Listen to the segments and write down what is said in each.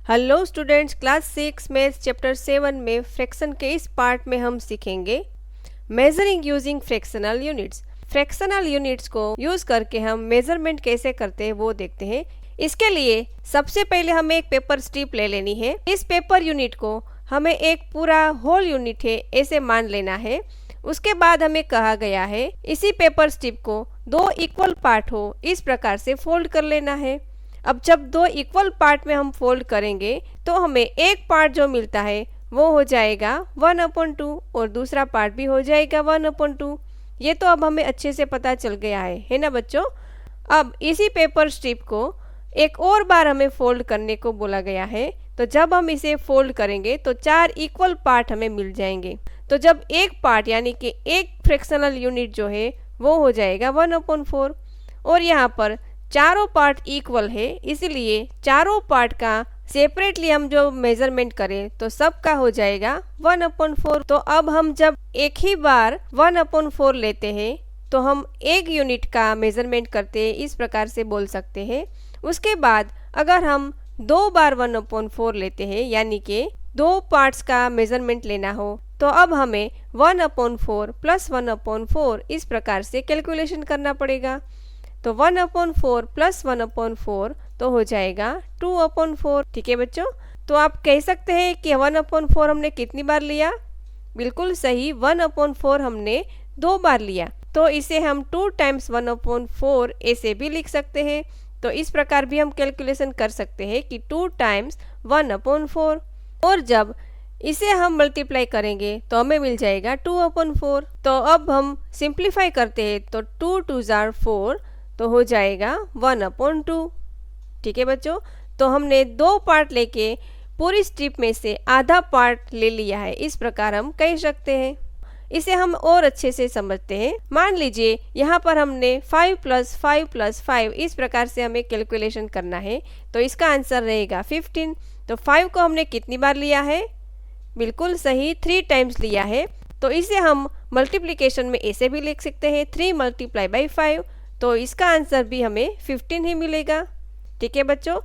Hello students, class 6 में chapter 7 में fraction के इस पार्ट में हम सीखेंगे measuring using fractional units. Fractional units को यूज करके हम मेजरमेंट कैसे करते हैं वो देखते हैं। इसके लिए सबसे पहले हमें एक पेपर स्ट्रिप ले लेनी है। इस पेपर यूनिट को हमें एक पूरा होल यूनिट है ऐसे मान लेना है। उसके बाद हमें कहा गया है इसी पेपर स्ट्रिप को दो इक्वल पार्ट हो इस प्रकार से फोल्ड कर लेना है। अब जब दो इक्वल पार्ट में हम फोल्ड करेंगे तो हमें एक पार्ट जो मिलता है वो हो जाएगा 1/2 और दूसरा पार्ट भी हो जाएगा 1/2। ये तो अब हमें अच्छे से पता चल गया है ना बच्चों। अब इसी पेपर स्ट्रिप को एक और बार हमें फोल्ड करने को बोला गया है। तो जब हम इसे फोल्ड करेंगे तो 4 इक्वल पार्ट हमें मिल जाएंगे। तो जब एक पार्ट यानी कि एक फ्रैक्शनल यूनिट जो है वो हो जाएगा 1/4 और यहाँ पर चारों पार्ट इक्वल है, इसलिए चारों पार्ट का सेपरेटली हम जो मेजरमेंट करें तो सबका हो जाएगा 1/4। तो अब हम जब एक ही बार 1/4 लेते हैं तो हम एक यूनिट का मेजरमेंट करते हैं, इस प्रकार से बोल सकते हैं। उसके बाद अगर हम दो बार 1/4 लेते हैं यानी कि दो पार्ट्स का मेजरमेंट लेना हो तो अब हमें 1/4 + 1/4 इस प्रकार से कैलकुलेशन करना पड़ेगा। तो 1/4 + 1/4 तो हो जाएगा 2/4। ठीक है बच्चों, तो आप कह सकते हैं कि 1/4 हमने कितनी बार लिया? बिल्कुल सही, 1/4 हमने 2 बार लिया। तो इसे हम 2 × 1/4 ऐसे भी लिख सकते हैं। तो इस प्रकार भी हम कैलकुलेशन कर सकते हैं कि 2 × 1/4 और जब इसे हम मल्टीप्लाई करेंगे तो हमें मिल जाएगा 2/4। तो अब हम सिंप्लीफाई करते हैं तो 2 × 2 = 4 तो हो जाएगा 1/2। ठीक है बच्चों, तो हमने दो पार्ट लेके पूरी स्ट्रिप में से आधा पार्ट ले लिया है, इस प्रकार हम कह सकते हैं। इसे हम और अच्छे से समझते हैं। मान लीजिए यहाँ पर हमने 5 + 5 + 5 इस प्रकार से हमें कैलकुलेशन करना है तो इसका आंसर रहेगा 15। तो 5 को हमने कितनी बार लिया है? बिल्कुल सही, 3 टाइम्स लिया है। तो इसे हम मल्टीप्लिकेशन में ऐसे भी लिख सकते हैं 3 × 5, तो इसका आंसर भी हमें 15 ही मिलेगा। ठीक है बच्चों,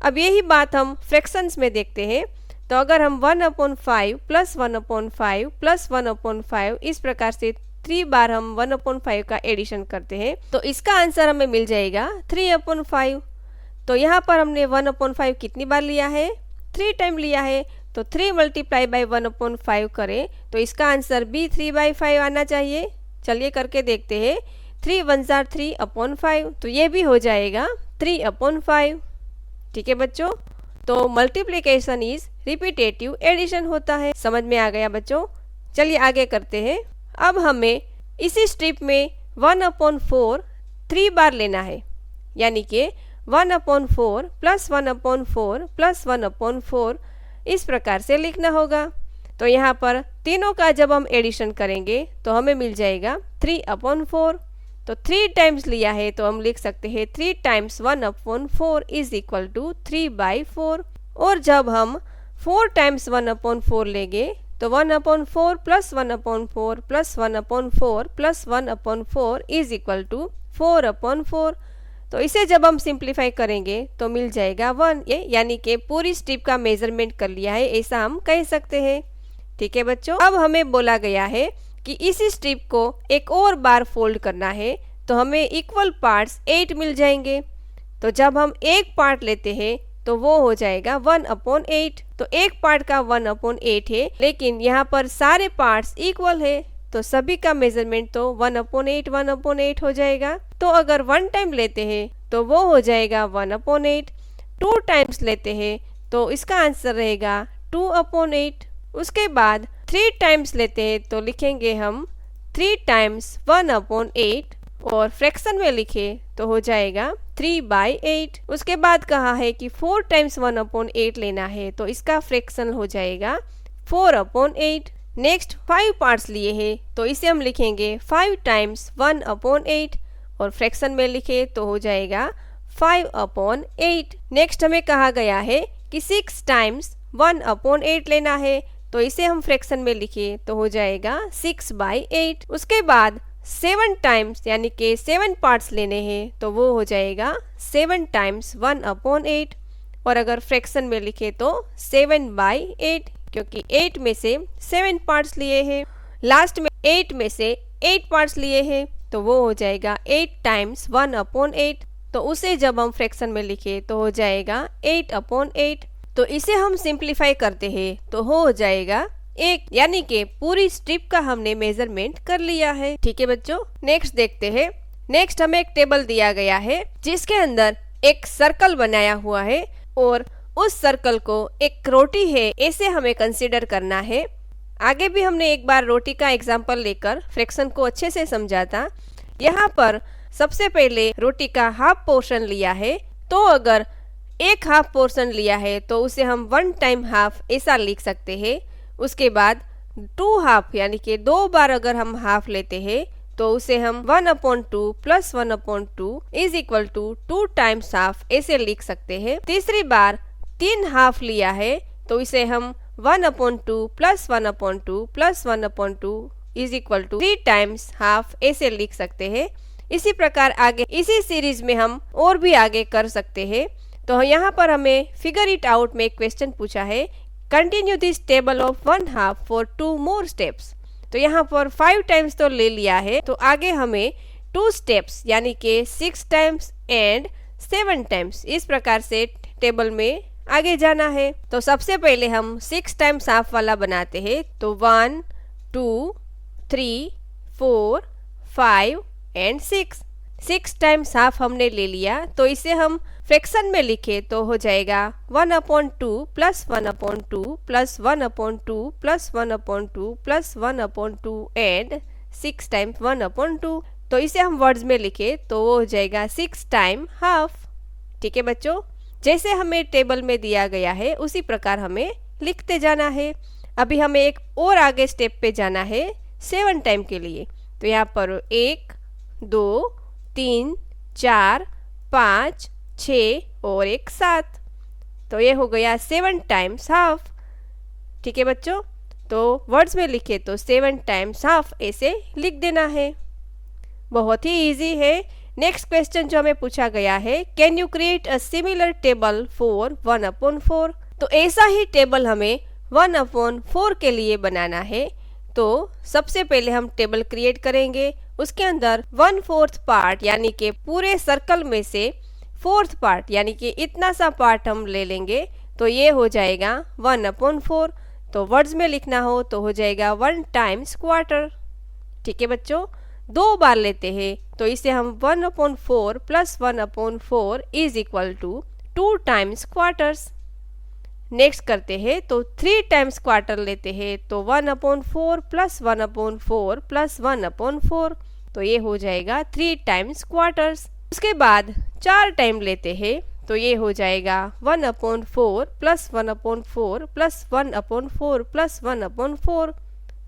अब यही बात हम फ्रैक्शंस में देखते हैं। तो अगर हम 1/5 + 1/5 + 1/5 इस प्रकार से 3 बार हम 1/5 का एडिशन करते हैं तो इसका आंसर हमें मिल जाएगा 3/5। तो यहाँ पर हमने 1/5 कितनी बार लिया है? 3 टाइम लिया है। तो 3 × 1/5 करें तो इसका आंसर भी 3/5 आना चाहिए। चलिए करके देखते हैं। 3 × 1 = 3/5 तो ये भी हो जाएगा 3/5। ठीक है बच्चों, तो मल्टीप्लिकेशन इज रिपीटेटिव एडिशन होता है। समझ में आ गया बच्चों? चलिए आगे करते हैं। अब हमें इसी स्ट्रिप में 1/4 3 बार लेना है यानी कि 1/4 + 1/4 + 1/4 इस प्रकार से लिखना होगा। तो यहाँ पर तीनों का जब हम एडिशन करेंगे तो हमें मिल जाएगा 3/4। तो 3 टाइम्स लिया है तो हम लिख सकते हैं 3 × 1/4 = 3/4। और जब हम 4 × 1/4 लेंगे तो 1/4 + 1/4 + 1/4 + 1/4 = 4/4। तो इसे जब हम सिंप्लीफाई करेंगे तो मिल जाएगा 1, यानी कि पूरी स्ट्रिप का मेजरमेंट कर लिया है ऐसा हम कह सकते हैं। ठीक है बच्चों, अब हमें बोला गया है कि इसी स्ट्रिप को एक और बार फोल्ड करना है तो हमें इक्वल पार्ट्स 8 मिल जाएंगे। तो जब हम एक पार्ट लेते हैं तो वो हो जाएगा 1/8। तो एक पार्ट का 1/8 है, लेकिन यहाँ पर सारे पार्ट्स इक्वल है तो सभी का मेजरमेंट तो 1/8 1/8 हो जाएगा। तो अगर 1 टाइम लेते हैं तो वो हो जाएगा 1/8। 2 टाइम्स लेते हैं तो इसका आंसर रहेगा 2/8। उसके बाद 3 टाइम्स लेते हैं तो लिखेंगे हम 3 × 1/8 और फ्रैक्शन में लिखे तो हो जाएगा 3/8। उसके बाद कहा है कि 4 × 1/8 लेना है तो इसका फ्रैक्शन हो जाएगा 4/8। नेक्स्ट 5 पार्ट्स लिए हैं तो इसे हम लिखेंगे 5 × 1/8 और फ्रैक्शन में लिखे तो हो जाएगा 5/8। नेक्स्ट हमें कहा गया है कि 6 × 1/8 लेना है तो इसे हम फ्रैक्शन में लिखे तो हो जाएगा 6/8। उसके बाद 7 टाइम्स यानी कि 7 पार्ट्स लेने हैं तो वो हो जाएगा 7 × 1/8 और अगर फ्रैक्शन में लिखे तो 7/8, क्योंकि 8 में से 7 पार्ट्स लिए हैं, लास्ट में 8 में से 8 पार्ट्स लिए हैं, तो वो हो जाएगा 8 टाइम्स 1/8। तो उसे जब हम फ्रैक्शन में लिखे तो हो जाएगा 8/8। तो इसे हम सिंप्लीफाई करते हैं तो हो जाएगा 1, यानी कि पूरी स्ट्रिप का हमने मेजरमेंट कर लिया है। ठीक है बच्चों, नेक्स्ट देखते हैं। नेक्स्ट हमें एक टेबल दिया गया है जिसके अंदर एक सर्कल बनाया हुआ है और उस सर्कल को एक रोटी है ऐसे हमें कंसीडर करना है। आगे भी हमने एक बार रोटी का एग्जाम्पल लेकर फ्रैक्शन को अच्छे से समझा था। यहाँ पर सबसे पहले रोटी का हाफ पोर्शन लिया है, तो अगर एक हाफ पोर्शन लिया है तो उसे हम 1 टाइम हाफ ऐसा लिख सकते हैं। उसके बाद 2 हाफ यानी कि 2 बार अगर हम हाफ लेते हैं तो उसे हम 1/2 plus 1/2 is equal to 2 times half ऐसे लिख सकते हैं। तीसरी बार 3 हाफ लिया है तो इसे हम 1/2 plus 1/2 plus 1/2 is equal to 3 times half ऐसे लिख सकते हैं। इसी प्रकार आगे इसी सीरीज में हम और भी आगे कर सकते हैं। तो यहाँ पर हमें फिगर इट आउट में एक क्वेश्चन पूछा है, continue this table of 1 half for 2 more steps. तो यहाँ पर 5 टाइम्स तो ले लिया है, तो आगे हमें 2 स्टेप्स यानी कि 6 टाइम्स एंड 7 टाइम्स इस प्रकार से टेबल में आगे जाना है। तो सबसे पहले हम 6 टाइम्स हाफ वाला बनाते हैं। तो 1 2 3 4 5 एंड 6 टाइम्स हाफ हमने ले लिया, तो इसे हम फ्रैक्शन में लिखे तो हो जाएगा 1/2 plus 1/2 plus 1/2 plus 1/2 plus 1/2 and 6 times 1/2। तो इसे हम वर्ड्स में लिखे तो वो हो जाएगा 6 टाइम हाफ। ठीक है बच्चों, जैसे हमें टेबल में दिया गया है उसी प्रकार हमें लिखते जाना है। अभी हमें एक और आगे स्टेप पे जाना है 7 टाइम के लिए। तो यहाँ पर 1 2 3 4 5 6 और 1 7, तो ये हो गया 7 टाइम्स हाफ। ठीक है बच्चों, तो वर्ड्स में लिखे तो 7 टाइम्स हाफ ऐसे लिख देना है। बहुत ही इजी है। नेक्स्ट क्वेश्चन जो हमें पूछा गया है, can you create a similar table for 1/4। तो ऐसा ही टेबल हमें 1/4 के लिए बनाना है। तो सबसे पहले हम टेबल क्रिएट करेंगे, उसके अंदर 1/4 पार्ट यानी कि पूरे सर्कल में से 4th पार्ट यानी कि इतना सा पार्ट हम ले लेंगे, तो ये हो जाएगा 1/4। तो वर्ड्स में लिखना हो तो हो जाएगा 1 टाइम्स क्वार्टर। ठीक है बच्चों, 2 बार लेते हैं तो इसे हम 1/4 plus 1/4 is equal to 2 times quarters. Next करते हैं तो 3 टाइम्स क्वार्टर लेते हैं, तो 1/4 प्लस 1/4 प्लस 1/4, तो ये हो जाएगा 3 टाइम्स क्वार्टर्स। उसके बाद 4 टाइम लेते हैं तो ये हो जाएगा 1/4 प्लस 1/4 प्लस 1/4 प्लस 1/4।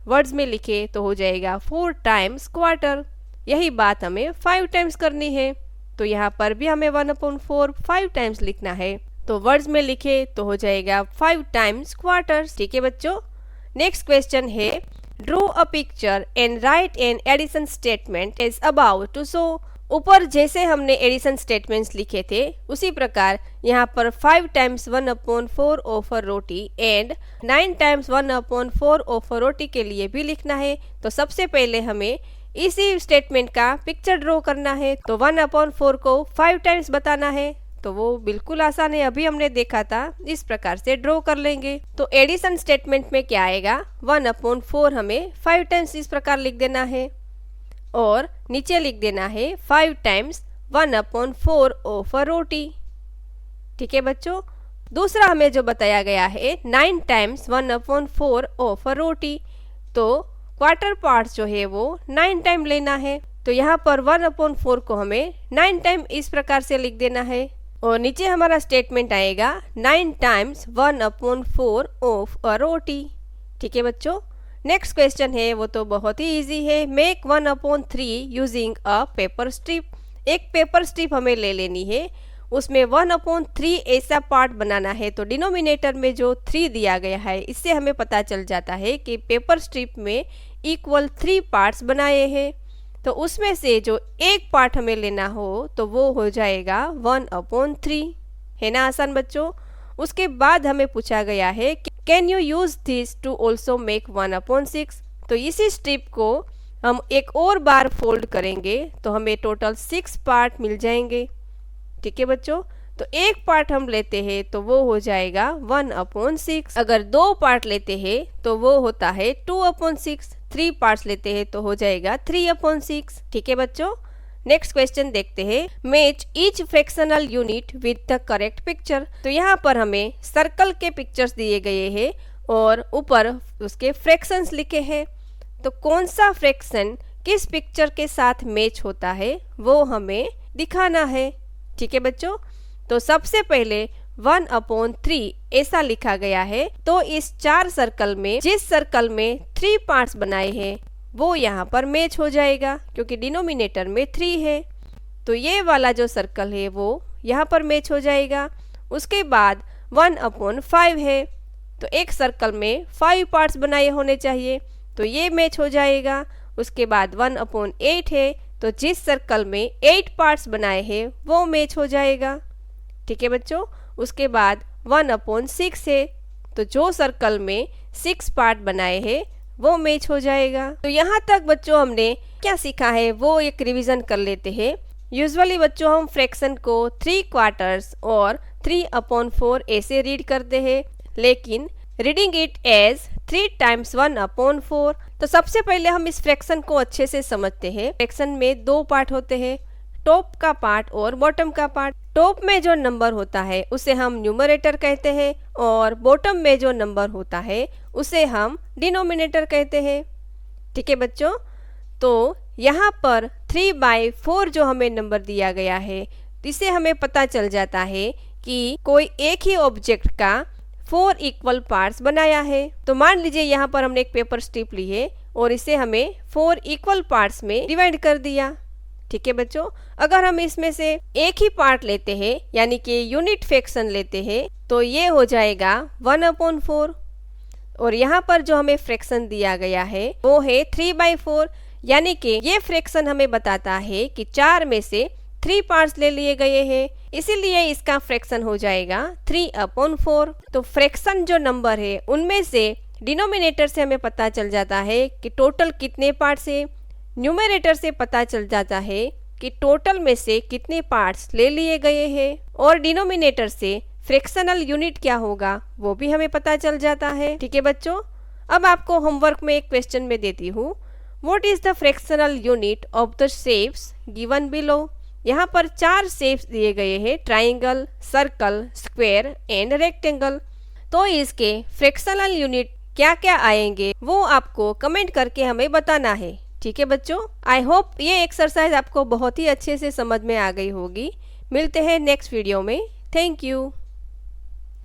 वर्ड्स में लिखे तो हो जाएगा 4 टाइम्स क्वार्टर। यही बात हमें 5 टाइम्स करनी है, तो यहाँ पर भी हमें 1/4 5 टाइम्स लिखना है। तो वर्ड्स में लिखे तो हो जाएगा 5 टाइम्स क्वार्टर्स। ठीक है बच्चों, नेक्स्ट क्वेश्चन है, draw a picture and write an addition statement is about to show. ऊपर जैसे हमने एडिशन स्टेटमेंट्स लिखे थे उसी प्रकार यहाँ पर 5 times 1/4 of a roti and 9 times 1/4 of a roti के लिए भी लिखना है। तो सबसे पहले हमें इसी स्टेटमेंट का पिक्चर ड्रॉ करना है। तो 1/4 को 5 टाइम्स बताना है, तो वो बिल्कुल आसान है, अभी हमने देखा था। इस प्रकार से ड्रॉ कर लेंगे। तो एडिशन स्टेटमेंट में क्या आएगा, 1/4 हमें 5 टाइम्स इस प्रकार लिख देना है और नीचे लिख देना है 5 टाइम्स 1/4 ऑफ अ रोटी। ठीक है बच्चों, दूसरा हमें जो बताया गया है 9 टाइम्स 1/4 ऑफ अ रोटी, तो क्वार्टर पार्ट जो है वो 9 टाइम लेना है। तो यहाँ पर 1/4 को हमें 9 टाइम इस प्रकार से लिख देना है और नीचे हमारा स्टेटमेंट आएगा 9 टाइम्स 1/4 ऑफ अ रोटी। ठीक है बच्चों, नेक्स्ट क्वेश्चन है वो तो बहुत ही इजी है, make 1/3 using a paper strip. एक पेपर स्ट्रिप हमें ले लेनी है, उसमें 1/3 ऐसा पार्ट बनाना है। तो डिनोमिनेटर में जो 3 दिया गया है इससे हमें पता चल जाता है कि पेपर स्ट्रिप में इक्वल 3 पार्ट्स बनाए हैं। तो उसमें से जो एक पार्ट हमें लेना हो तो वो हो जाएगा 1/3। है ना आसान बच्चों। उसके बाद हमें पूछा गया है can you use this to also make 1/6। तो इसी स्ट्रिप को हम एक और बार फोल्ड करेंगे तो हमें टोटल 6 पार्ट मिल जाएंगे। ठीक है बच्चों, तो एक पार्ट हम लेते हैं तो वो हो जाएगा 1/6। अगर 2 पार्ट लेते हैं तो वो होता है 2/6। 3 पार्ट्स लेते हैं तो हो जाएगा 3/6। ठीक है बच्चों, नेक्स्ट क्वेश्चन देखते हैं। Match each fractional unit with the correct picture. तो यहाँ पर हमें सर्कल के पिक्चर्स दिए गए हैं और ऊपर उसके फ्रैक्शंस लिखे हैं। तो कौन सा फ्रैक्शन किस पिक्चर के साथ मैच होता है वो हमें दिखाना है। ठीक है बच्चों, तो सबसे पहले 1/3 ऐसा लिखा गया है। तो इस 4 सर्कल में जिस सर्कल में 3 पार्ट्स बनाए हैं वो यहाँ पर मैच हो जाएगा क्योंकि डिनोमिनेटर में 3 है। तो ये वाला जो सर्कल है वो यहाँ पर मैच हो जाएगा। उसके बाद 1/5 है, तो एक सर्कल में 5 पार्ट्स बनाए होने चाहिए, तो ये मैच हो जाएगा। उसके बाद 1/8 है, तो जिस सर्कल में 8 पार्ट्स बनाए हैं वो मैच हो जाएगा। ठीक है बच्चों, उसके बाद 1/6 है, तो जो सर्कल में 6 पार्ट बनाए हैं वो मैच हो जाएगा। तो यहाँ तक बच्चों हमने क्या सीखा है वो एक रिवीजन कर लेते हैं। यूजुअली बच्चों हम फ्रैक्शन को 3/4 और 3/4 ऐसे रीड करते हैं, लेकिन रीडिंग इट एज 3 × 1/4। तो सबसे पहले हम इस फ्रैक्शन को अच्छे से समझते हैं। फ्रैक्शन में 2 पार्ट होते हैं, टॉप का पार्ट और बॉटम का पार्ट। टॉप में जो नंबर होता है उसे हम न्यूमरेटर कहते हैं और बॉटम में जो नंबर होता है उसे हम डिनोमिनेटर कहते हैं। ठीक है बच्चों, तो यहाँ पर 3/4 जो हमें नंबर दिया गया है, इससे हमें पता चल जाता है कि कोई एक ही ऑब्जेक्ट का 4 इक्वल पार्ट्स बनाया है। तो मान लीजिए यहाँ पर हमने एक पेपर स्ट्रिप ली है और इसे हमें 4 इक्वल पार्ट्स में डिवाइड कर दिया। ठीक है बच्चों, अगर हम इसमें से एक ही पार्ट लेते हैं यानी कि यूनिट फ्रैक्शन लेते हैं तो ये हो जाएगा 1/4। और यहाँ पर जो हमें फ्रैक्शन दिया गया है वो है 3/4, यानी कि ये फ्रैक्शन हमें बताता है कि 4 में से 3 पार्ट्स ले लिए गए हैं, इसीलिए इसका फ्रैक्शन हो जाएगा 3/4। तो फ्रैक्शन जो नंबर है उनमें से डिनोमिनेटर से हमें पता चल जाता है कि टोटल कितने पार्ट्स है, न्यूमरेटर से पता चल जाता है कि टोटल में से कितने पार्ट्स ले लिए गए हैं, और डिनोमिनेटर से फ्रैक्शनल यूनिट क्या होगा वो भी हमें पता चल जाता है। ठीक है बच्चों, अब आपको होमवर्क में एक क्वेश्चन में देती हूँ। What is the fractional unit of the shapes given below. यहाँ पर 4 शेप्स दिए गए हैं, triangle, circle, square and rectangle. तो इसके फ्रैक्शनल यूनिट क्या क्या आएंगे वो आपको कमेंट करके हमें बताना है। ठीक है बच्चों, आई होप ये एक्सरसाइज आपको बहुत ही अच्छे से समझ में आ गई होगी। मिलते हैं नेक्स्ट वीडियो में। Thank you.